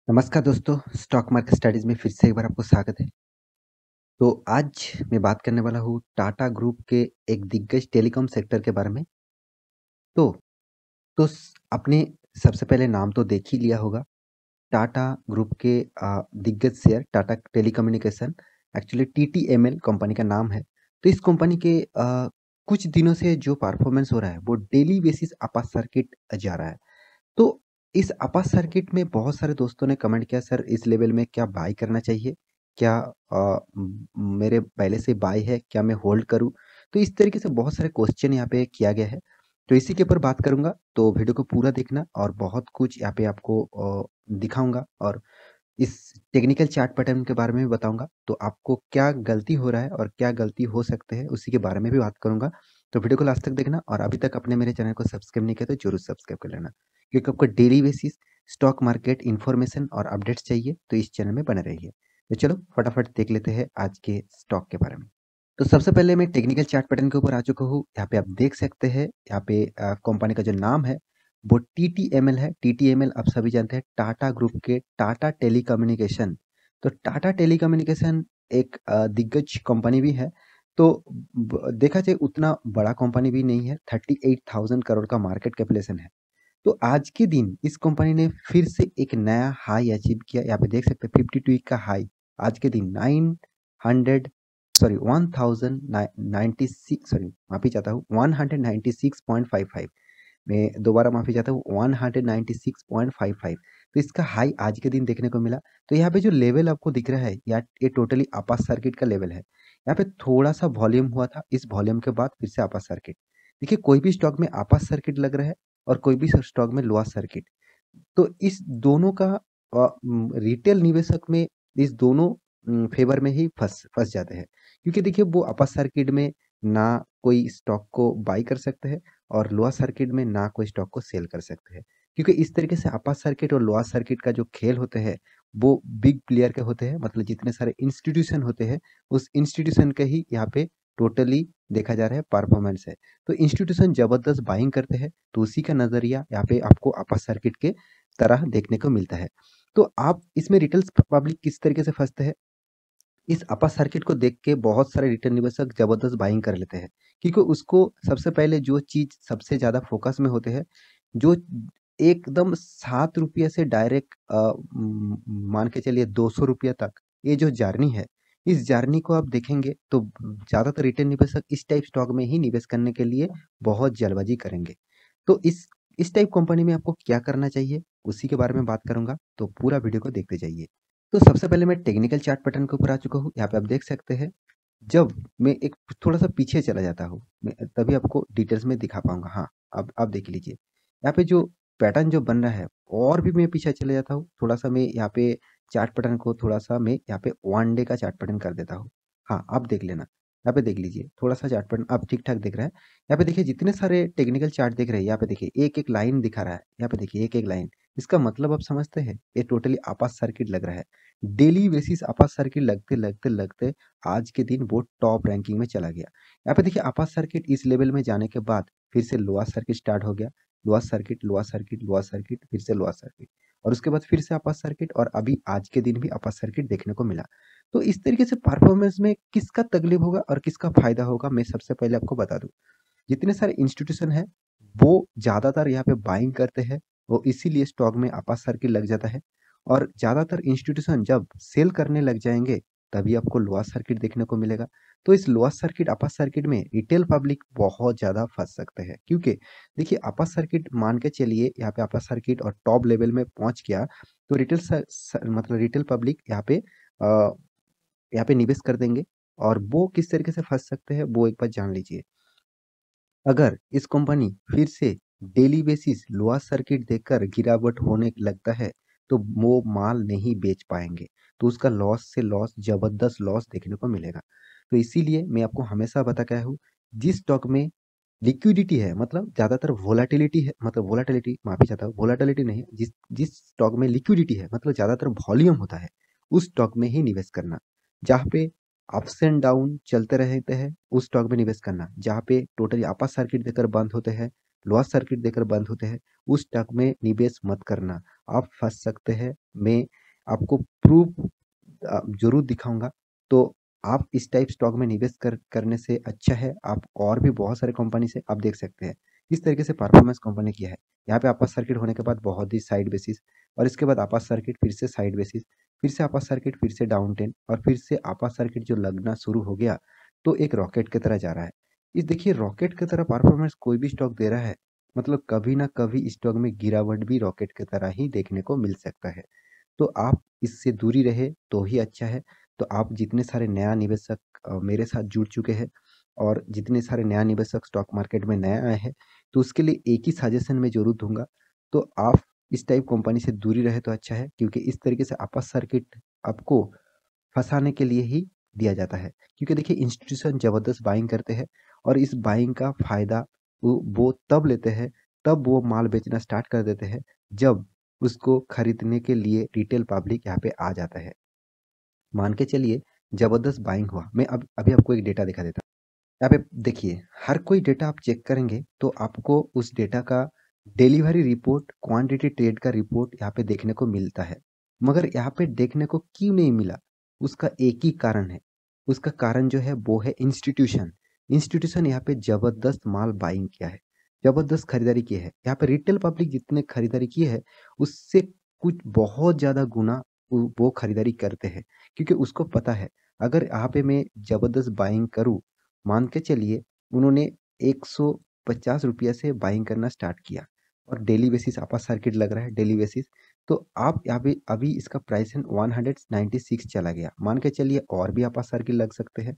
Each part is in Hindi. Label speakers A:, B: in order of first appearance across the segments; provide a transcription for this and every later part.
A: नमस्कार दोस्तों, स्टॉक मार्केट स्टडीज़ में फिर से एक बार आपको स्वागत है। तो आज मैं बात करने वाला हूँ टाटा ग्रुप के एक दिग्गज टेलीकॉम सेक्टर के बारे में। तो आपने सबसे पहले नाम तो देख ही लिया होगा। टाटा ग्रुप के दिग्गज share Tata telecommunication actually TTML company का नाम है। तो इस कंपनी के कुछ दिनों से जो परफॉर्मेंस हो रहा है वो डेली बेसिस अपर सर्किट जा रहा है। तो इस अपर सर्किट में बहुत सारे दोस्तों ने कमेंट किया, सर इस लेवल में क्या बाय करना चाहिए? क्या मेरे पहले से बाय है, क्या मैं होल्ड करूँ? तो इस तरीके से बहुत सारे क्वेश्चन यहाँ पे किया गया है। तो इसी के ऊपर बात करूँगा, तो वीडियो को पूरा देखना और बहुत कुछ यहाँ पे आपको दिखाऊँगा और इस टेक्निकल चार्ट पैटर्न के बारे में भी बताऊँगा। तो आपको क्या गलती हो रहा है और क्या गलती हो सकते हैं, उसी के बारे में भी बात करूँगा। तो वीडियो को लास्ट तक देखना और अभी तक आपने मेरे चैनल को सब्सक्राइब नहीं किया तो ज़रूर सब्सक्राइब कर लेना। क्योंकि आपको daily basis stock market information और अपडेट्स चाहिए तो इस चैनल में बने रहिए। तो चलो फटाफट देख लेते हैं आज के स्टॉक के बारे में। तो सबसे पहले मैं टेक्निकल चार्ट पैटर्न के ऊपर आ चुका हूँ। यहाँ पे आप देख सकते हैं, यहाँ पे कंपनी का जो नाम है वो टीटीएमएल है। टीटीएमएल आप सभी जानते हैं टाटा ग्रुप के टाटा टेलीकम्युनिकेशन। तो टाटा टेलीकम्युनिकेशन एक दिग्गज कंपनी भी है। तो देखा जाए उतना बड़ा कंपनी भी नहीं है। 38,000 करोड़ का मार्केट कैपिटलाइजेशन है। तो आज के दिन इस कंपनी ने फिर से एक नया हाई अचीव किया। यहाँ पे देख सकते हैं 52 वीक का हाई आज के दिन 900 सॉरी 1096 सॉरी माफी चाहता हूँ 196.55। मैं दोबारा माफी चाहता हूँ 196.55। तो इसका हाई आज के दिन देखने को मिला। तो यहाँ पे जो लेवल आपको दिख रहा है यार, ये टोटली अपर सर्किट का लेवल है। यहाँ पे थोड़ा सा वॉल्यूम हुआ था, इस वॉल्यूम के बाद फिर से अपर सर्किट। देखिए कोई भी स्टॉक में अपर सर्किट लग रहा है और कोई भी स्टॉक में लोअर सर्किट। तो इस दोनों का रिटेल निवेशक में इस दोनों फेवर में ही फंस फंस जाते हैं। क्योंकि देखिए वो अपर सर्किट में ना कोई स्टॉक को बाई कर सकते हैं और लोअर सर्किट में ना कोई स्टॉक को सेल कर सकते हैं। क्योंकि इस तरीके से अपर सर्किट और लोअर सर्किट का जो खेल होते हैं वो बिग प्लेयर के होते हैं, मतलब जितने सारे इंस्टीट्यूशन होते हैं उस इंस्टीट्यूशन के ही यहाँ पे टोटली देखा जा रहा है परफॉर्मेंस है। तो इंस्टीट्यूशन जबरदस्त बाइंग करते हैं तो उसी का नजरिया यहाँ पे आपको अपर सर्किट के तरह देखने को मिलता है। तो आप इसमें रिटेल पब्लिक किस तरीके से फंसते हैं, इस अपर सर्किट को देख के बहुत सारे रिटेल निवेशक जबरदस्त बाइंग कर लेते हैं। क्योंकि उसको सबसे पहले जो चीज सबसे ज्यादा फोकस में होते हैं, जो एकदम 7 रुपये से डायरेक्ट मान के चलिए 200 रुपया तक ये जो जर्नी है, इस जर्नी को आप देखेंगे तो ज्यादातर रिटेल निवेशक इस टाइप स्टॉक में ही निवेश करने के लिए बहुत जल्दबाजी करेंगे। तो इस टाइप कंपनी में आपको क्या करना चाहिए उसी के बारे में बात करूंगा, तो पूरा वीडियो को देखते जाइए। तो सबसे पहले मैं टेक्निकल चार्ट पैटर्न के ऊपर आ चुका हूँ। यहाँ पे आप देख सकते हैं, जब मैं एक थोड़ा सा पीछे चला जाता हूँ मैं तभी आपको डिटेल्स में दिखा पाऊंगा। हाँ, अब आप देख लीजिए यहाँ पे जो पैटर्न जो बन रहा है, और भी मैं पीछे चले जाता हूँ थोड़ा सा। मैं यहाँ पे चार्ट पैटर्न को थोड़ा सा मैं यहाँ पे 1 डे का चार्ट पैटर्न कर देता हूँ। हाँ, आप देख लेना, यहाँ पे देख लीजिए थोड़ा सा चार्ट पैटर्न अब ठीक ठाक दिख रहा है। यहाँ पे देखिए जितने सारे टेक्निकल चार्ट दिख रहे हैं, यहाँ पे देखिए एक एक लाइन दिखा रहा है। यहाँ पे देखिए एक एक लाइन, इसका मतलब आप समझते हैं ये टोटली आपात सर्किट लग रहा है। डेली बेसिस आपात सर्किट लगते लगते लगते आज के दिन वो टॉप रैंकिंग में चला गया। यहाँ पे देखिए आपात सर्किट इस लेवल में जाने के बाद फिर से लोअर सर्किट स्टार्ट हो गया। Lower circuit lower circuit lower circuit फिर से लोअर सर्किट और उसके बाद फिर से आपात सर्किट और अभी आज के दिन भी आपात सर्किट देखने को मिला। तो इस तरीके से परफॉर्मेंस में किसका तकलीफ होगा और किसका फायदा होगा, मैं सबसे पहले आपको बता दूं। जितने सारे इंस्टीट्यूशन है वो ज्यादातर यहाँ पे बाइंग करते हैं, वो इसीलिए स्टॉक में अपर सर्किट लग जाता है। और ज्यादातर इंस्टीट्यूशन जब सेल करने लग जाएंगे तभी आपको लोअर सर्किट देखने को मिलेगा। तो इस लोअर सर्किट अपर सर्किट में रिटेल पब्लिक बहुत ज्यादा फंस सकते हैं। क्योंकि देखिए अपर सर्किट मान के चलिए यहाँ पे अपर सर्किट और टॉप लेवल में पहुंच गया तो मतलब रिटेल पब्लिक यहाँ पे निवेश कर देंगे। और वो किस तरीके से फंस सकते हैं वो एक बार जान लीजिए। अगर इस कंपनी फिर से डेली बेसिस लोअर सर्किट देखकर गिरावट होने लगता है तो वो माल नहीं बेच पाएंगे, तो उसका लॉस से लॉस जबरदस्त लॉस देखने को मिलेगा। तो इसीलिए मैं आपको हमेशा बता के आया हूँ, जिस स्टॉक में लिक्विडिटी है, मतलब ज्यादातर वोलाटिलिटी है, मतलब वोलाटिलिटी माफी चाहता हूँ, वोलाटिलिटी नहीं, जिस जिस स्टॉक में लिक्विडिटी है मतलब ज्यादातर वॉल्यूम होता है उस स्टॉक में ही निवेश करना। जहाँ पे अप्स एंड डाउन चलते रहते हैं उस स्टॉक में निवेश करना। जहाँ पे टोटली अपर सर्किट देकर बंद होते हैं लॉस सर्किट देकर बंद होते हैं, उस स्टॉक में निवेश मत करना, आप फंस सकते हैं। मैं आपको प्रूफ जरूर दिखाऊंगा। तो आप इस टाइप स्टॉक में निवेश करने से अच्छा है आप और भी बहुत सारे कंपनी से आप देख सकते हैं किस तरीके से परफॉर्मेंस कंपनी किया है। यहाँ पे आपस सर्किट होने के बाद बहुत ही साइड बेसिस, और इसके बाद आपस सर्किट, फिर से साइड बेसिस, फिर से आपस सर्किट, फिर से डाउन टेन, और फिर से आपस सर्किट जो लगना शुरू हो गया तो एक रॉकेट की तरह जा रहा है। इस देखिए रॉकेट की तरह परफॉर्मेंस कोई भी स्टॉक दे रहा है, मतलब कभी ना कभी स्टॉक में गिरावट भी रॉकेट की तरह ही देखने को मिल सकता है। तो आप इससे दूरी रहे तो ही अच्छा है। तो आप जितने सारे नया निवेशक मेरे साथ जुड़ चुके हैं, और जितने सारे नया निवेशक स्टॉक मार्केट में नए आए हैं, तो उसके लिए एक ही सजेशन मैं जरूर दूंगा। तो आप इस टाइप कंपनी से दूरी रहे तो अच्छा है, क्योंकि इस तरीके से आपस सर्किट आपको फंसाने के लिए ही दिया जाता है। क्योंकि देखिए इंस्टीट्यूशन जबरदस्त बाइंग करते हैं, और इस बाइंग का फायदा वो तब लेते हैं, तब वो माल बेचना स्टार्ट कर देते हैं जब उसको खरीदने के लिए रिटेल पब्लिक यहाँ पे आ जाता है। मान के चलिए जबरदस्त बाइंग हुआ, मैं अब अभी आपको एक डेटा दिखा देता हूँ। यहाँ पे देखिए हर कोई डेटा आप चेक करेंगे तो आपको उस डेटा का डिलीवरी रिपोर्ट, क्वांटिटी ट्रेड का रिपोर्ट यहाँ पे देखने को मिलता है। मगर यहाँ पे देखने को क्यों नहीं मिला, उसका एक ही कारण है। उसका कारण जो है वो है इंस्टीट्यूशन। इंस्टीट्यूशन यहाँ पे जबरदस्त माल बाइंग किया है, जबरदस्त खरीदारी की है। यहाँ पे रिटेल पब्लिक जितने खरीदारी की है उससे कुछ बहुत ज्यादा गुना वो खरीदारी करते हैं, क्योंकि उसको पता है अगर यहाँ पे मैं जबरदस्त बाइंग करूँ, मान के चलिए उन्होंने 150 रुपया से बाइंग करना स्टार्ट किया, और डेली बेसिस आपका सर्किट लग रहा है डेली बेसिस, तो आप यहाँ पे अभी इसका प्राइस है 196 चला गया, मान के चलिए और भी आपका सर्किट लग सकते हैं।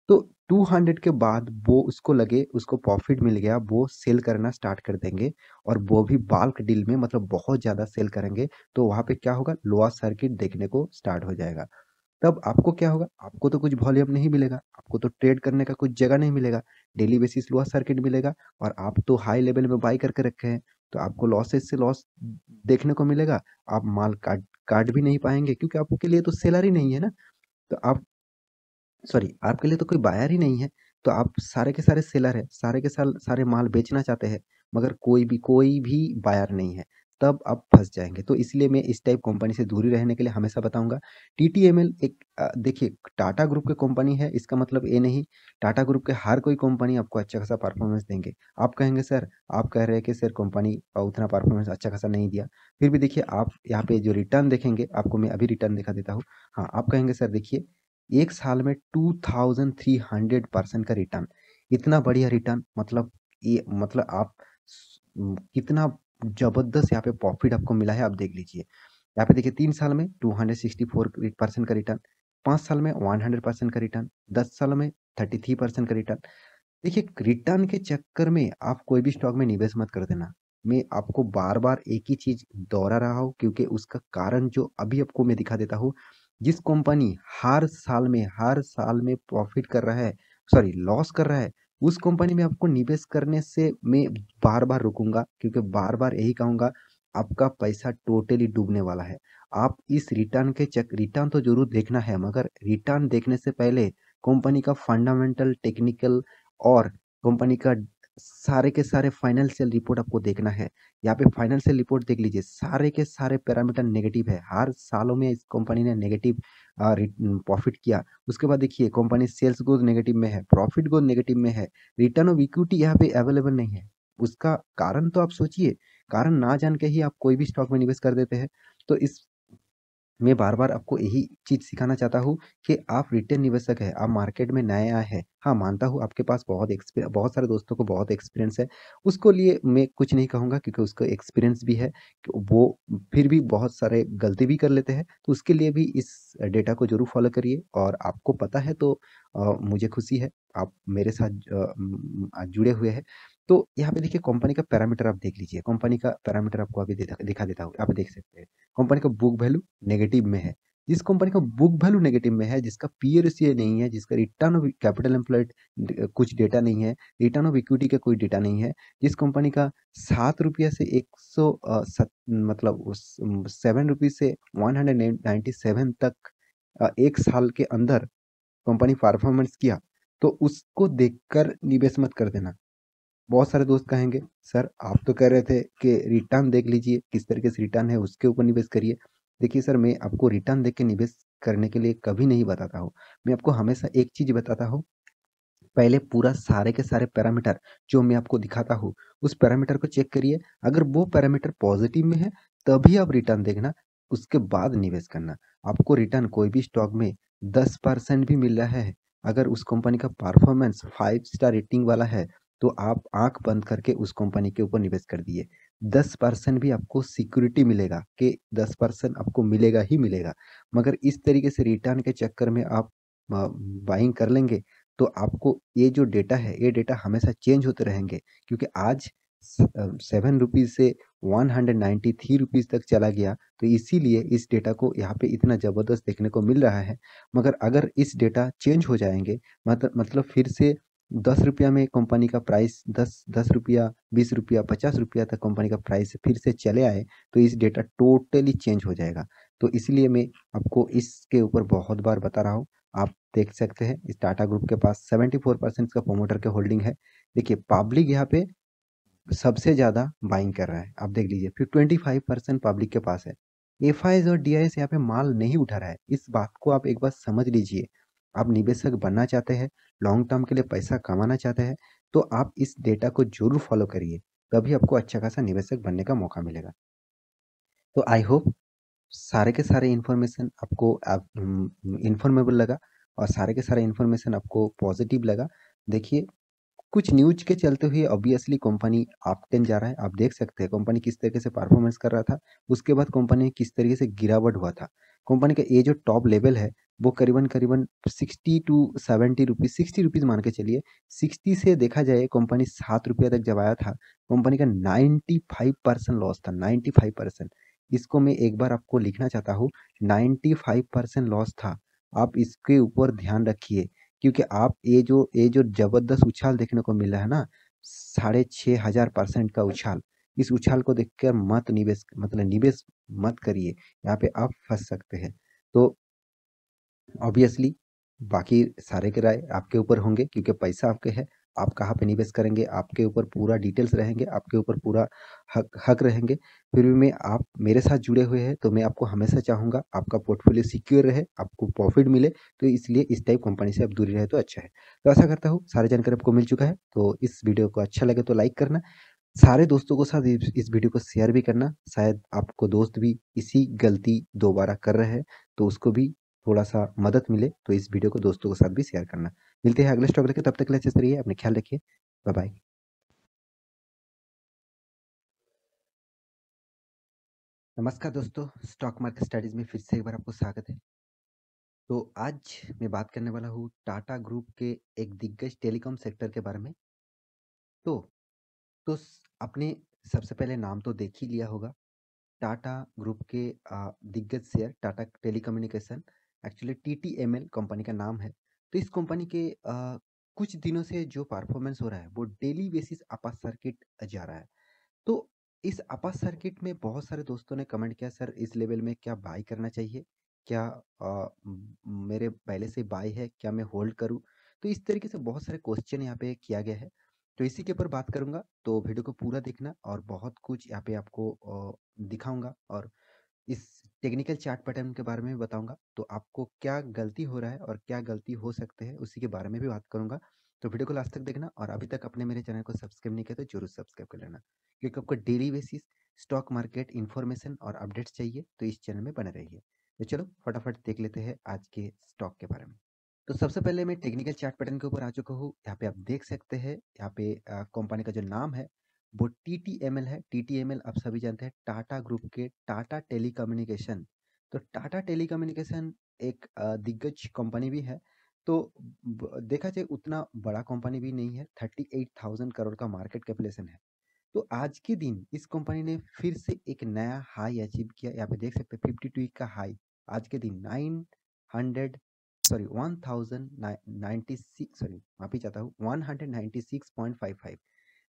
A: तो 200 के बाद वो उसको लगे उसको प्रॉफिट मिल गया, वो सेल करना स्टार्ट कर देंगे, और वो भी बाल्क डील में, मतलब बहुत ज्यादा सेल करेंगे। तो वहां पे क्या होगा, लोअर सर्किट देखने को स्टार्ट हो जाएगा। तब आपको क्या होगा, आपको तो कुछ वॉल्यूम नहीं मिलेगा, आपको तो ट्रेड करने का कुछ जगह नहीं मिलेगा, डेली बेसिस लोअर सर्किट मिलेगा, और आप तो हाई लेवल में बाई करके रखे हैं, तो आपको लॉसेस से लॉस देखने को मिलेगा। आप माल काट काट भी नहीं पाएंगे, क्योंकि आपके लिए तो सेलर ही नहीं है ना। तो आप, सॉरी, आपके लिए तो कोई बायर ही नहीं है। तो आप सारे के सारे सेलर है, सारे के सारे माल बेचना चाहते हैं, मगर कोई भी बायर नहीं है, तब आप फंस जाएंगे। तो इसलिए मैं इस टाइप कंपनी से दूरी रहने के लिए हमेशा बताऊंगा। टीटीएमएल एक देखिए टाटा ग्रुप की कंपनी है, इसका मतलब ये नहीं टाटा ग्रुप के हर कोई कंपनी आपको अच्छा खासा परफॉर्मेंस देंगे। आप कहेंगे सर, आप कह रहे हैं कि सर कंपनी उतना परफॉर्मेंस अच्छा खासा नहीं दिया, फिर भी देखिए आप यहाँ पे जो रिटर्न देखेंगे, आपको मैं अभी रिटर्न दिखा देता हूँ। हाँ, आप कहेंगे सर देखिए एक साल में 2300% का रिटर्न, इतना बढ़िया रिटर्न, मतलब ये मतलब आप कितना जबरदस्त यहाँ पे प्रॉफिट आपको मिला है, आप देख लीजिए। यहाँ पे देखिए 3 साल में 264% का रिटर्न, 5 साल में 100% का रिटर्न, 10 साल में 33% का रिटर्न। देखिए रिटर्न के चक्कर में आप कोई भी स्टॉक में निवेश मत कर देना। मैं आपको बार बार एक ही चीज दोहरा रहा हूँ, क्योंकि उसका कारण जो अभी आपको मैं दिखा देता हूँ। जिस कंपनी हर साल में प्रॉफिट कर रहा है, सॉरी लॉस कर रहा है, उस कंपनी में आपको निवेश करने से मैं बार बार रुकूंगा, क्योंकि बार बार यही कहूंगा आपका पैसा टोटली डूबने वाला है। आप इस रिटर्न तो जरूर देखना है, मगर रिटर्न देखने से पहले कंपनी का फंडामेंटल, टेक्निकल, और कंपनी का सारे के सारे फाइनेंशियल रिपोर्ट आपको देखना है। यहाँ पे फाइनेंशियल रिपोर्ट देख लीजिए, सारे के सारे पैरामीटर नेगेटिव है, हर सालों में इस कंपनी ने नेगेटिव प्रॉफिट किया। उसके बाद देखिए कंपनी सेल्स ग्रोथ नेगेटिव में है, प्रॉफिट ग्रोथ नेगेटिव में है, रिटर्न ऑफ इक्विटी यहाँ पे अवेलेबल नहीं है। उसका कारण तो आप सोचिए, कारण ना जान के ही आप कोई भी स्टॉक में निवेश कर देते हैं। तो इस मैं बार बार आपको यही चीज सिखाना चाहता हूँ कि आप रिटेल निवेशक है, आप मार्केट में नए आए हैं। हाँ, मानता हूँ आपके पास बहुत सारे दोस्तों को बहुत एक्सपीरियंस है, उसको लिए मैं कुछ नहीं कहूँगा, क्योंकि उसको एक्सपीरियंस भी है कि वो फिर भी बहुत सारे गलती भी कर लेते हैं। तो उसके लिए भी इस डेटा को जरूर फॉलो करिए, और आपको पता है तो मुझे खुशी है आप मेरे साथ जुड़े हुए हैं। तो यहाँ पे देखिए कंपनी का पैरामीटर आप देख लीजिए, कंपनी का पैरामीटर आपको अभी दिखा देता हूँ, आप देख सकते हैं। कंपनी का बुक वैल्यू नेगेटिव में है। जिस कंपनी का बुक वैल्यू नेगेटिव में है, जिसका पी रेशियो नहीं है, जिसका रिटर्न ऑफ कैपिटल एम्प्लॉयड कुछ डेटा नहीं है, रिटर्न ऑफ इक्विटी का कोई डेटा नहीं है, जिस कंपनी का 7 रुपया से 7 रुपीज से 197 तक एक साल के अंदर कंपनी परफॉर्मेंस किया, तो उसको देखकर निवेश मत कर देना। बहुत सारे दोस्त कहेंगे सर आप तो कह रहे थे कि रिटर्न देख लीजिए, किस तरीके से रिटर्न है उसके ऊपर निवेश करिए। देखिए सर, मैं आपको रिटर्न देख के निवेश करने के लिए कभी नहीं बताता हूँ। मैं आपको हमेशा एक चीज़ बताता हूँ, पहले पूरा सारे के सारे पैरामीटर जो मैं आपको दिखाता हूँ, उस पैरामीटर को चेक करिए। अगर वो पैरामीटर पॉजिटिव में है, तभी आप रिटर्न देखना, उसके बाद निवेश करना। आपको रिटर्न कोई भी स्टॉक में 10% भी मिल रहा है, अगर उस कंपनी का परफॉर्मेंस 5 स्टार रेटिंग वाला है, तो आप आँख बंद करके उस कंपनी के ऊपर निवेश कर दिए। 10% भी आपको सिक्योरिटी मिलेगा कि 10% आपको मिलेगा ही मिलेगा। मगर इस तरीके से रिटर्न के चक्कर में आप बाइंग कर लेंगे, तो आपको ये जो डेटा है, ये डेटा हमेशा चेंज होते रहेंगे, क्योंकि आज 7 रुपीज़ से 193 रुपीज़ तक चला गया, तो इसीलिए इस डेटा को यहाँ पे इतना ज़बरदस्त देखने को मिल रहा है। मगर अगर इस डेटा चेंज हो जाएंगे, मतलब फिर से 10 रुपया में कंपनी का प्राइस 10 रुपया 20 रुपया 50 रुपया तक कंपनी का प्राइस फिर से चले आए, तो इस डेटा टोटली चेंज हो जाएगा। तो इसलिए मैं आपको इसके ऊपर बहुत बार बता रहा हूँ। आप देख सकते हैं इस टाटा ग्रुप के पास 74% का प्रोमोटर के होल्डिंग है। देखिए पब्लिक यहाँ पे सबसे ज़्यादा बाइंग कर रहा है, आप देख लीजिए। फिर 25% पब्लिक के पास है। एफआईज और डीआईएस यहाँ पे माल नहीं उठा रहा है, इस बात को आप एक बार समझ लीजिए। आप निवेशक बनना चाहते हैं, लॉन्ग टर्म के लिए पैसा कमाना चाहते हैं, तो आप इस डेटा को जरूर फॉलो करिए, तभी आपको अच्छा खासा निवेशक बनने का मौका मिलेगा। तो आई होप सारे के सारे इन्फॉर्मेशन आपको इन्फॉर्मेबल लगा, और सारे के सारे इन्फॉर्मेशन आपको पॉजिटिव लगा। देखिए कुछ न्यूज के चलते हुए ऑब्वियसली कंपनी अप टेन जा रहा है, आप देख सकते हैं कंपनी किस तरीके से परफॉर्मेंस कर रहा था, उसके बाद कंपनी किस तरीके से गिरावट हुआ था। कंपनी का ये जो टॉप लेवल है, वो करीबन करीबन 60 टू 70 रुपीज़, 60 रुपीज़ मान के चलिए। 60 से देखा जाए कंपनी 7 रुपया तक जब आया था, कंपनी का 95% लॉस था, 95%। इसको मैं एक बार आपको लिखना चाहता हूँ, 95% लॉस था। आप इसके ऊपर ध्यान रखिए, क्योंकि आप ये जो जबरदस्त उछाल देखने को मिल रहा है ना, 6500% का उछाल, इस उछाल को देखकर मत निवेश, मतलब निवेश मत करिए, यहाँ पे आप फंस सकते हैं। तो ऑब्वियसली बाकी सारे के राय आपके ऊपर होंगे, क्योंकि पैसा आपके है, आप कहाँ पे निवेश करेंगे आपके ऊपर पूरा डिटेल्स रहेंगे, आपके ऊपर पूरा हक हक रहेंगे। फिर भी मैं, आप मेरे साथ जुड़े हुए हैं, तो मैं आपको हमेशा चाहूँगा आपका पोर्टफोलियो सिक्योर रहे, आपको प्रॉफिट मिले, तो इसलिए इस टाइप कंपनी से आप दूरी रहे तो अच्छा है। तो आशा करता हूँ सारी जानकारी आपको मिल चुका है, तो इस वीडियो को अच्छा लगे तो लाइक करना, सारे दोस्तों के साथ इस वीडियो को शेयर भी करना। शायद आपको दोस्त भी इसी गलती दोबारा कर रहे हैं, तो उसको भी थोड़ा सा मदद मिले, तो इस वीडियो को दोस्तों के साथ भी शेयर करना। मिलते हैं अगले स्टॉक लेके, तब तक के लिए अच्छे से रहिए, अपने ख्याल रखिए। Bye bye. नमस्कार दोस्तों, स्टॉक मार्केट स्टडीज में फिर से एक बार आपको स्वागत है। तो आज मैं बात करने वाला हूँ टाटा ग्रुप के एक दिग्गज टेलीकॉम सेक्टर के बारे में। तो आपने सबसे पहले नाम तो देख ही लिया होगा, टाटा ग्रुप के दिग्गज share Tata telecommunication, actually TTML company का नाम है। तो इस कंपनी के कुछ दिनों से जो परफॉर्मेंस हो रहा है, वो डेली बेसिस अपर सर्किट जा रहा है। तो इस अपर सर्किट में बहुत सारे दोस्तों ने कमेंट किया, सर इस लेवल में क्या बाई करना चाहिए, क्या मेरे पहले से बाई है, क्या मैं होल्ड करूं? तो इस तरीके से बहुत सारे क्वेश्चन यहाँ पे किया गया है, तो इसी के ऊपर बात करूंगा। तो वीडियो को पूरा देखना, और बहुत कुछ यहाँ पे आपको दिखाऊंगा, और इस टेक्निकल चार्ट पैटर्न के बारे में भी बताऊंगा, तो आपको क्या गलती हो रहा है और क्या गलती हो सकते हैं उसी के बारे में भी बात करूंगा। तो वीडियो को लास्ट तक देखना, और अभी तक आपने मेरे चैनल को सब्सक्राइब नहीं किया तो जरूर सब्सक्राइब कर लेना, क्योंकि आपको daily basis stock market information और अपडेट्स चाहिए, तो इस चैनल में बने रहिए। तो चलो फटाफट देख लेते हैं आज के स्टॉक के बारे में। तो सबसे पहले मैं टेक्निकल चार्ट पैटर्न के ऊपर आ चुका हूँ। यहाँ पे आप देख सकते हैं, यहाँ पे कंपनी का जो नाम है वो टीटीएमएल है। टीटीएमएल आप सभी जानते हैं, टाटा ग्रुप के टाटा टेलीकम्युनिकेशन। तो टाटा टेलीकम्युनिकेशन एक दिग्गज कंपनी भी है। तो देखा जाए उतना बड़ा कंपनी भी नहीं है, 38,000 करोड़ का मार्केट कैपिटलेशन है। तो आज के दिन इस कंपनी ने फिर से एक नया हाई अचीव किया, यहाँ पे देख सकते हैं 52 वीक का हाई। आज के दिन 900 सॉरी 1096, सॉरी माफी चाहता हूँ, 196.55,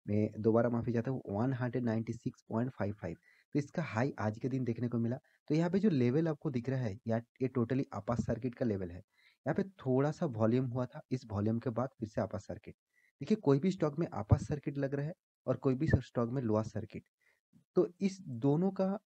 A: मैं दोबारा माफी चाहता हूँ, 196.55। तो इसका हाई आज के दिन देखने को मिला। तो यहाँ पे जो लेवल आपको दिख रहा है या ये टोटली अपर सर्किट का लेवल है। यहाँ पे थोड़ा सा वॉल्यूम हुआ था, इस वॉल्यूम के बाद फिर से अपर सर्किट। देखिए कोई भी स्टॉक में अपर सर्किट लग रहा है और कोई भी स्टॉक में लोअर सर्किट। तो इस दोनों का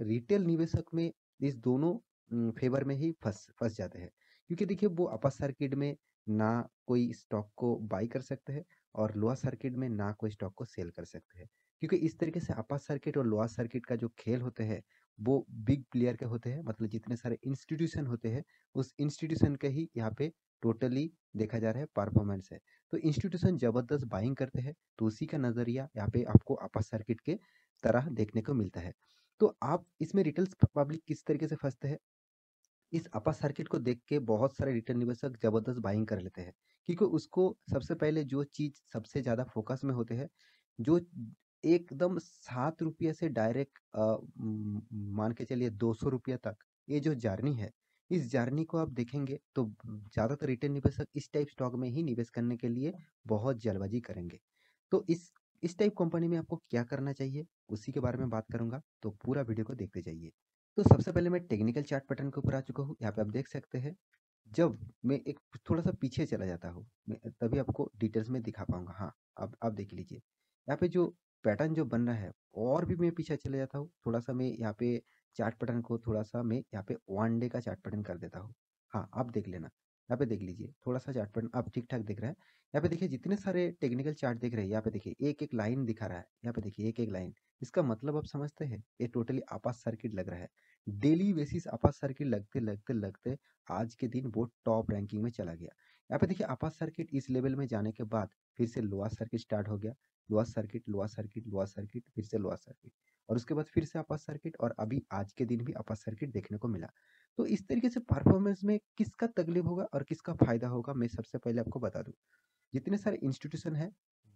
A: रिटेल निवेशक में इस दोनों फेवर में ही फँस फँस जाते हैं। क्योंकि देखिए वो अपर सर्किट में ना कोई स्टॉक को बाय कर सकते हैं और लोअर सर्किट में ना कोई स्टॉक को सेल कर सकते हैं। क्योंकि इस तरीके से अपर सर्किट और लोअर सर्किट का जो खेल होते हैं, वो बिग प्लेयर के होते हैं, मतलब जितने सारे इंस्टीट्यूशन होते हैं, उस इंस्टीट्यूशन का ही यहाँ पे टोटली देखा जा रहा है परफॉर्मेंस है। तो इंस्टीट्यूशन जबरदस्त बाइंग करते हैं, तो उसी का नज़रिया यहाँ पे आपको अपर सर्किट के तरह देखने को मिलता है। तो आप इसमें रिटेल पब्लिक किस तरीके से फँसते हैं, इस अपर सर्किट को देख के बहुत सारे रिटेल निवेशक जबरदस्त बाइंग कर लेते हैं। क्योंकि उसको सबसे पहले जो चीज़ सबसे ज़्यादा फ़ोकस में होते हैं, जो एकदम ₹7 से डायरेक्ट मान के चलिए ₹200 तक, ये जो जर्नी है, इस जर्नी को आप देखेंगे तो ज़्यादातर रिटेल निवेशक इस टाइप स्टॉक में ही निवेश करने के लिए बहुत जल्दबाज़ी करेंगे। तो इस टाइप कंपनी में आपको क्या करना चाहिए, उसी के बारे में बात करूँगा, तो पूरा वीडियो को देखते जाइए। तो सबसे पहले मैं टेक्निकल चार्ट पैटर्न के ऊपर आ चुका हूँ। यहाँ पे आप देख सकते हैं, जब मैं एक थोड़ा-सा पीछे चला जाता हूँ, मैं तभी आपको डिटेल्स में दिखा पाऊँगा। हाँ, अब आप देख लीजिए। यहाँ पे जो पैटर्न जो बन रहा है, और भी मैं पीछे चले जाता हूँ, थोड़ा-सा मैं यहाँ पे चार्ट पैटर्न को थोड़ा-सा मैं यहाँ पे 1 डे का चार्ट पैटर्न कर देता हूँ। हाँ, आप देख लेना। यहाँ पे देख लीजिए, थोड़ा-सा चार्ट पैटर्न अब ठीक-ठाक दिख रहा है। यहाँ पे देखिए जितने सारे टेक्निकल चार्ट दिख रहे हैं, यहाँ पे देखिए एक-एक लाइन दिखा रहा है। यहाँ पे देखिए एक-एक लाइन। इसका मतलब आप समझते हैं? ये टोटली अपर सर्किट लग रहा है। डेली बेसिस अपर सर्किट लगते आज के दिन वो टॉप रैंकिंग में चला गया। यहाँ पे देखिए अपर सर्किट इस लेवल में जाने के बाद फिर से लोअर सर्किट स्टार्ट हो गया। Lower circuit, lower circuit, lower circuit, फिर से लोअर सर्किट, और उसके बाद फिर से अपर सर्किट, और अभी आज के दिन भी अपर सर्किट देखने को मिला। तो इस तरीके से परफॉर्मेंस में किसका तकलीफ होगा और किसका फायदा होगा, मैं सबसे पहले आपको बता दूं। जितने सारे इंस्टीट्यूशन है,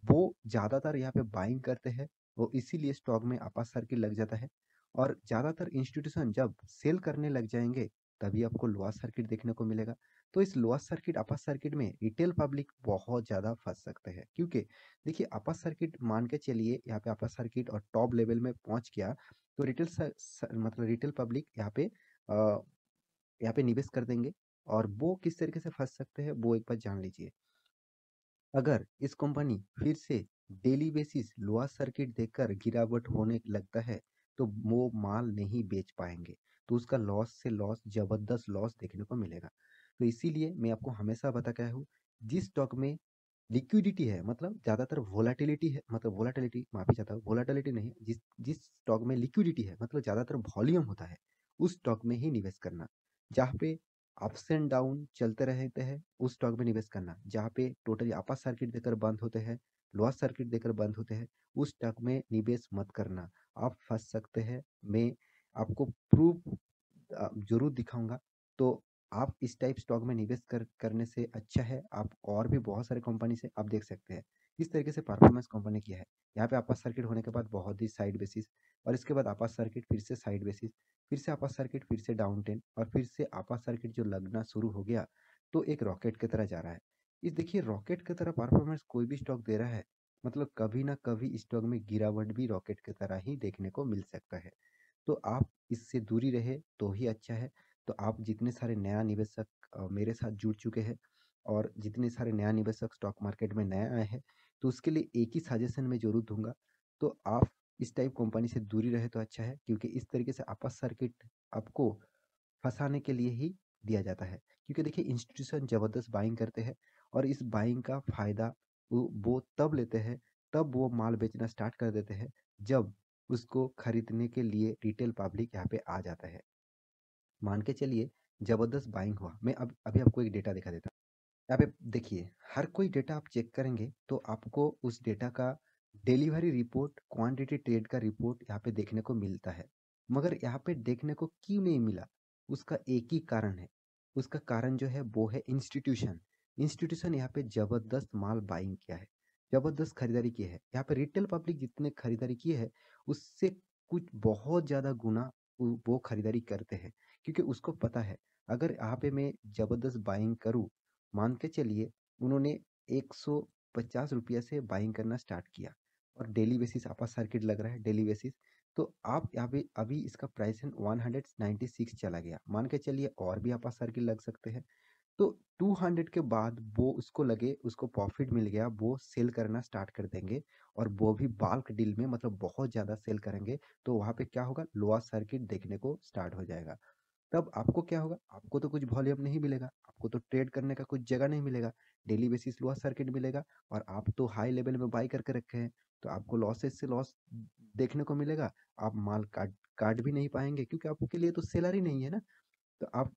A: वो ज़्यादातर यहाँ पे बाइंग करते हैं, वो इसीलिए स्टॉक में अपर सर्किट लग जाता है। और ज़्यादातर इंस्टीट्यूशन जब सेल करने लग जाएंगे, तभी आपको लोअर सर्किट देखने को मिलेगा। तो इस लोअर सर्किट अपर सर्किट में रिटेल पब्लिक बहुत ज़्यादा फंस सकते हैं, क्योंकि देखिए अपर सर्किट मान के चलिए, यहाँ पे अपर सर्किट और टॉप लेवल में पहुंच गया, तो मतलब रिटेल पब्लिक यहाँ पे निवेश कर देंगे। और वो किस तरीके से फंस सकते हैं, वो एक बार जान लीजिए। अगर इस कंपनी फिर से डेली बेसिस लोअर सर्किट देखकर गिरावट होने लगता है, तो वो माल नहीं बेच पाएंगे, तो उसका लॉस से लॉस, जबरदस्त लॉस देखने को मिलेगा। तो इसीलिए मैं आपको हमेशा बता के आया हूँ, जिस स्टॉक में लिक्विडिटी है, मतलब ज़्यादातर वोलाटिलिटी है, मतलब वोलाटिलिटी, माफी चाहता हूँ, वोलाटिलिटी नहीं, जिस जिस स्टॉक में लिक्विडिटी है, मतलब ज़्यादातर वॉल्यूम होता है, उस स्टॉक में ही निवेश करना। जहाँ पे अप्स एंड डाउन चलते रहते हैं, उस स्टॉक में निवेश करना। जहाँ पे टोटली अपर सर्किट देकर बंद होते हैं, लोअर सर्किट देकर बंद होते हैं, उस स्टॉक में निवेश मत करना। आप फंस सकते हैं। मैं आपको प्रूफ ज़रूर दिखाऊंगा। तो आप इस टाइप स्टॉक में निवेश करने से अच्छा है, आप और भी बहुत सारे कंपनी से आप देख सकते हैं किस तरीके से परफॉर्मेंस कंपनी की है। यहाँ पे अपर सर्किट होने के बाद बहुत ही साइड बेसिस, और इसके बाद अपर सर्किट, फिर से साइड बेसिस, फिर से अपर सर्किट, फिर से डाउन टेन, और फिर से अपर सर्किट जो लगना शुरू हो गया, तो एक रॉकेट की तरह जा रहा है। इस देखिए रॉकेट की तरह परफॉर्मेंस कोई भी स्टॉक दे रहा है, मतलब कभी ना कभी स्टॉक में गिरावट भी रॉकेट की तरह ही देखने को मिल सकता है। तो आप इससे दूरी रहे तो ही अच्छा है। तो आप जितने सारे नया निवेशक मेरे साथ जुड़ चुके हैं, और जितने सारे नया निवेशक स्टॉक मार्केट में नए आए हैं, तो उसके लिए एक ही सजेशन मैं जरूर दूंगा। तो आप इस टाइप कंपनी से दूरी रहे तो अच्छा है, क्योंकि इस तरीके से अपर सर्किट आपको फंसाने के लिए ही दिया जाता है। क्योंकि देखिए इंस्टीट्यूशन जबरदस्त बाइंग करते हैं, और इस बाइंग का फायदा वो तब लेते हैं, तब वो माल बेचना स्टार्ट कर देते हैं, जब उसको खरीदने के लिए रिटेल पब्लिक यहाँ पे आ जाता है। मान के चलिए जबरदस्त बाइंग हुआ, मैं अब अभी आपको एक डेटा दिखा देता हूँ। यहाँ पे देखिए, हर कोई डेटा आप चेक करेंगे तो आपको उस डेटा का डिलीवरी रिपोर्ट, क्वांटिटी ट्रेड का रिपोर्ट यहाँ पे देखने को मिलता है। मगर यहाँ पे देखने को क्यों नहीं मिला, उसका एक ही कारण है। उसका कारण जो है वो है इंस्टीट्यूशन। इंस्टीट्यूशन यहाँ पे जबरदस्त माल बाइंग किया है, जबरदस्त खरीदारी की है। यहाँ पे रिटेल पब्लिक जितने खरीदारी की है, उससे कुछ बहुत ज़्यादा गुना वो खरीदारी करते हैं। क्योंकि उसको पता है, अगर यहाँ पे मैं जबरदस्त बाइंग करूँ, मान के चलिए उन्होंने ₹150 से बाइंग करना स्टार्ट किया, और डेली बेसिस अपर सर्किट लग रहा है, डेली बेसिस। तो आप यहाँ पे अभी इसका प्राइस है 196 चला गया, मान के चलिए और भी अपर सर्किट लग सकते हैं। तो 200 के बाद वो उसको लगे उसको प्रॉफिट मिल गया, वो सेल करना स्टार्ट कर देंगे और वो भी बाल्क डील में, मतलब बहुत ज़्यादा सेल करेंगे। तो वहाँ पे क्या होगा, लोअर सर्किट देखने को स्टार्ट हो जाएगा। तब आपको क्या होगा, आपको तो कुछ वॉल्यूम नहीं मिलेगा, आपको तो ट्रेड करने का कुछ जगह नहीं मिलेगा, डेली बेसिस लोअर सर्किट मिलेगा और आप तो हाई लेवल में बाई करके रखे हैं, तो आपको लॉसेस से लॉस देखने को मिलेगा। आप माल काट काट भी नहीं पाएंगे क्योंकि आपके लिए तो सेलर ही नहीं है ना। तो आप,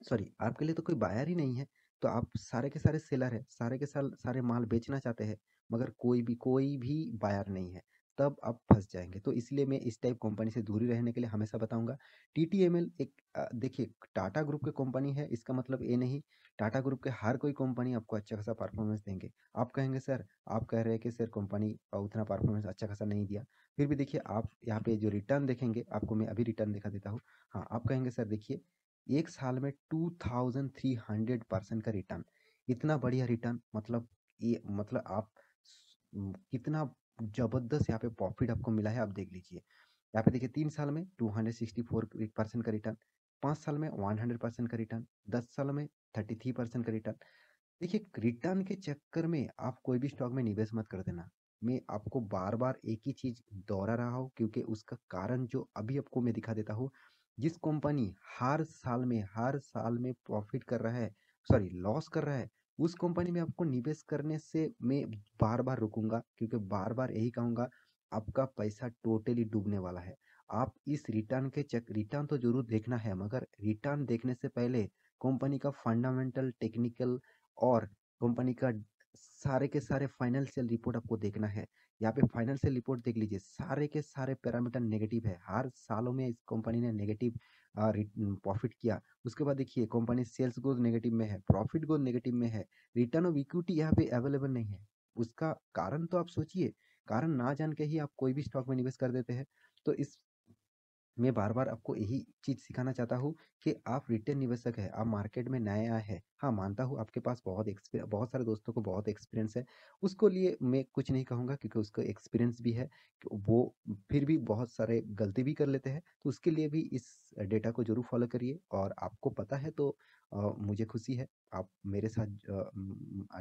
A: सॉरी, आपके लिए तो कोई बायर ही नहीं है। तो आप सारे के सारे सेलर है, सारे के सारे माल बेचना चाहते हैं, मगर कोई भी बायर नहीं है, तब आप फंस जाएंगे। तो इसलिए मैं इस टाइप कंपनी से दूरी रहने के लिए हमेशा बताऊंगा। टीटीएमएल एक देखिए, टाटा ग्रुप की कंपनी है, इसका मतलब ये नहीं टाटा ग्रुप के हर कोई कंपनी आपको अच्छा खासा परफॉर्मेंस देंगे। आप कहेंगे सर, आप कह रहे हैं कि सर कंपनी उतना परफॉर्मेंस अच्छा खासा नहीं दिया, फिर भी देखिए आप यहाँ पे जो रिटर्न देखेंगे, आपको मैं अभी रिटर्न दिखा देता हूँ। हाँ, आप कहेंगे सर देखिए, एक साल में 2300% का रिटर्न, इतना बढ़िया रिटर्न, मतलब ये मतलब आप कितना जबरदस्त यहाँ पे प्रॉफिट आपको मिला है, आप देख लीजिए। यहाँ पे देखिए 3 साल में 264% का रिटर्न, 5 साल में 100% का रिटर्न, 10 साल में 33% का रिटर्न। देखिए, रिटर्न के चक्कर में आप कोई भी स्टॉक में निवेश मत कर देना। मैं आपको बार बार एक ही चीज दोहरा रहा हूँ क्योंकि उसका कारण जो अभी आपको मैं दिखा देता हूँ। जिस कंपनी हर साल में प्रॉफिट कर रहा है, सॉरी लॉस कर रहा है, उस कंपनी में आपको निवेश करने से मैं बार बार रुकूंगा, क्योंकि बार बार यही कहूंगा, आपका पैसा टोटली डूबने वाला है। आप इस रिटर्न तो जरूर देखना है, मगर रिटर्न देखने से पहले कंपनी का फंडामेंटल, टेक्निकल और कंपनी का सारे के सारे फाइनेंशियल रिपोर्ट आपको देखना है। यहाँ पे फाइनेंशियल रिपोर्ट देख लीजिए, सारे के सारे पैरामीटर नेगेटिव है, हर सालों में इस कंपनी ने नेगेटिव प्रॉफिट किया। उसके बाद देखिए कंपनी सेल्स ग्रोथ नेगेटिव में है, प्रॉफिट ग्रोथ नेगेटिव में है, रिटर्न ऑफ इक्विटी यहाँ पे अवेलेबल नहीं है। उसका कारण तो आप सोचिए, कारण ना जान के ही आप कोई भी स्टॉक में निवेश कर देते हैं। तो इस मैं बार बार आपको यही चीज सिखाना चाहता हूँ कि आप रिटेल निवेशक है, आप मार्केट में नए आए हैं। हाँ, मानता हूँ आपके पास बहुत सारे दोस्तों को बहुत एक्सपीरियंस है, उसको लिए मैं कुछ नहीं कहूँगा क्योंकि उसको एक्सपीरियंस भी है कि वो फिर भी बहुत सारे गलती भी कर लेते हैं। तो उसके लिए भी इस डेटा को जरूर फॉलो करिए, और आपको पता है तो मुझे खुशी है, आप मेरे साथ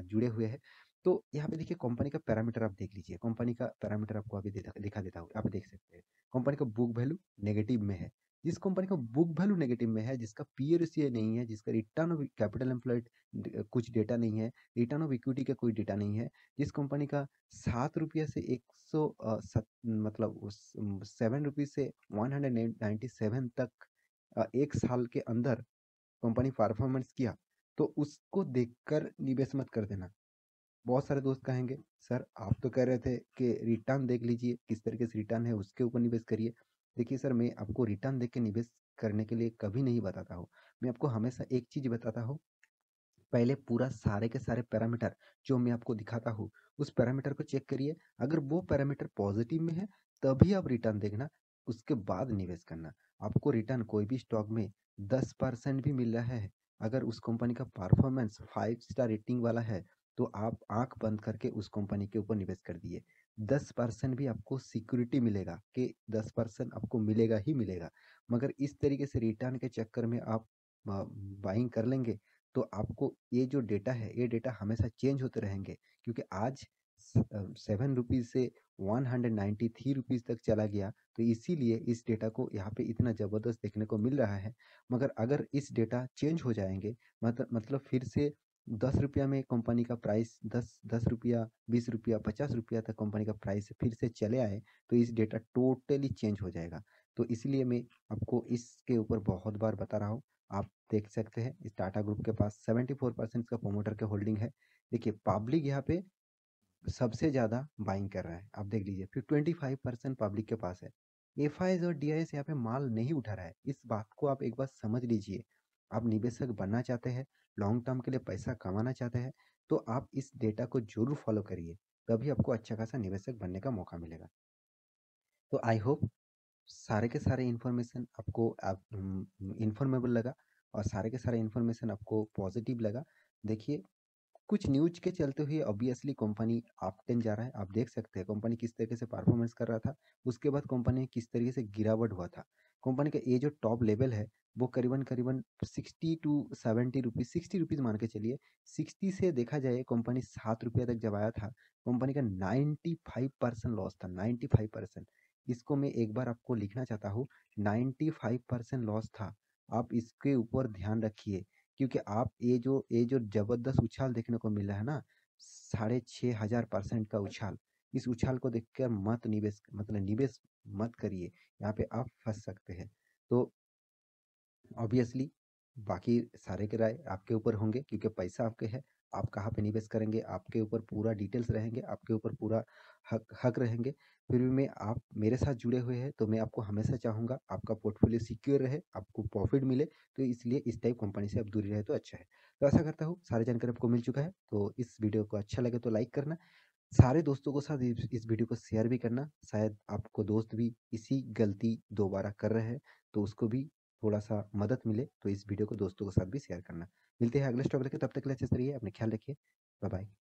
A: जुड़े हुए हैं। तो यहाँ पे देखिए कंपनी का पैरामीटर आप देख लीजिए, कंपनी का पैरामीटर आपको अभी दिखा देता हूँ, आप देख सकते हैं। कंपनी का बुक वैल्यू नेगेटिव में है। जिस कंपनी का बुक वैल्यू नेगेटिव में है, जिसका पीएरसीए नहीं है, जिसका रिटर्न ऑफ कैपिटल एम्प्लॉयड कुछ डेटा नहीं है, रिटर्न ऑफ इक्विटी का कोई डेटा नहीं है, जिस कंपनी का 7 रुपया से 7 रुपीज से 197 तक 1 साल के अंदर कंपनी परफॉर्मेंस किया, तो उसको देखकर निवेश मत कर देना। बहुत सारे दोस्त कहेंगे सर आप तो कह रहे थे कि रिटर्न देख लीजिए, किस तरीके से रिटर्न है उसके ऊपर निवेश करिए। देखिए सर, मैं आपको रिटर्न देख के निवेश करने के लिए कभी नहीं बताता हूँ। मैं आपको हमेशा एक चीज बताता हूँ, पहले पूरा सारे के सारे पैरामीटर जो मैं आपको दिखाता हूँ, उस पैरामीटर को चेक करिए। अगर वो पैरामीटर पॉजिटिव में है तभी आप रिटर्न देखना, उसके बाद निवेश करना। आपको रिटर्न कोई भी स्टॉक में 10% भी मिल रहा है, अगर उस कंपनी का परफॉर्मेंस 5 स्टार रेटिंग वाला है, तो आप आंख बंद करके उस कंपनी के ऊपर निवेश कर दिए। 10% भी आपको सिक्योरिटी मिलेगा कि 10% आपको मिलेगा ही मिलेगा। मगर इस तरीके से रिटर्न के चक्कर में आप बाइंग कर लेंगे, तो आपको ये जो डेटा है, ये डेटा हमेशा चेंज होते रहेंगे, क्योंकि आज 7 रुपीज से 193 रुपीज तक चला गया। तो इसीलिए इस डेटा को यहाँ पे इतना जबरदस्त देखने को मिल रहा है। मगर अगर इस डेटा चेंज हो जाएंगे, मतलब फिर से 10 रुपया में कंपनी का प्राइस, 10 10 रुपया, 20 रुपया, 50 रुपया तक कंपनी का प्राइस फिर से चले आए, तो इस डेटा टोटली चेंज हो जाएगा। तो इसलिए मैं आपको इसके ऊपर बहुत बार बता रहा हूँ। आप देख सकते हैं इस टाटा ग्रुप के पास 74% का प्रोमोटर के होल्डिंग है। देखिए पब्लिक यहाँ पे सबसे ज्यादा बाइंग कर रहा है, आप देख लीजिए, फिर 25% पब्लिक के पास है। एफ और डीआईएस यहाँ पे माल नहीं उठा रहा है, इस बात को आप एक बार समझ लीजिए। आप निवेशक बनना चाहते हैं, लॉन्ग टर्म के लिए पैसा कमाना चाहते हैं, तो आप इस डेटा को जरूर फॉलो करिए, तभी आपको अच्छा खासा निवेशक बनने का मौका मिलेगा। तो आई होप सारे के सारे इन्फॉर्मेशन आपको इन्फॉर्मेबल लगा, और सारे के सारे इन्फॉर्मेशन आपको पॉजिटिव लगा। देखिए, कुछ न्यूज के चलते हुए ऑब्वियसली कंपनी अप टेन जा रहा है, आप देख सकते हैं कंपनी किस तरीके से परफॉर्मेंस कर रहा था, उसके बाद कंपनी किस तरीके से गिरावट हुआ था। कंपनी का ये जो टॉप लेवल है वो करीबन 60 टू 70 रुपीज़, 60 रुपीज़ मान के चलिए। 60 से देखा जाए कंपनी 7 रुपये तक जब आया था, कंपनी का 95% लॉस था, 95%। इसको मैं एक बार आपको लिखना चाहता हूँ, 95% लॉस था। आप इसके ऊपर ध्यान रखिए, क्योंकि आप ये जो जबरदस्त उछाल देखने को मिल रहा है ना, 6500% का उछाल, इस उछाल को देखकर मत निवेश मतलब निवेश मत करिए, यहाँ पे आप फंस सकते हैं। तो ऑब्वियसली बाकी सारे के राय आपके ऊपर होंगे, क्योंकि पैसा आपके है, आप कहाँ पे निवेश करेंगे आपके ऊपर पूरा डिटेल्स रहेंगे, आपके ऊपर पूरा हक रहेंगे। फिर भी मैं आप मेरे साथ जुड़े हुए हैं तो मैं आपको हमेशा चाहूँगा आपका पोर्टफोलियो सिक्योर रहे, आपको प्रॉफिट मिले, तो इसलिए इस टाइप कंपनी से आप दूरी रहे तो अच्छा है। तो आशा करता हूँ सारी जानकारी आपको मिल चुका है। तो इस वीडियो को अच्छा लगे तो लाइक करना, सारे दोस्तों के साथ इस वीडियो को शेयर भी करना। शायद आपको दोस्त भी इसी गलती दोबारा कर रहे हैं, तो उसको भी थोड़ा सा मदद मिले, तो इस वीडियो को दोस्तों के साथ भी शेयर करना। मिलते हैं अगले स्टॉक लेके, तब तक के लिए अच्छे से रहिए, अपने ख्याल रखिए। Bye bye.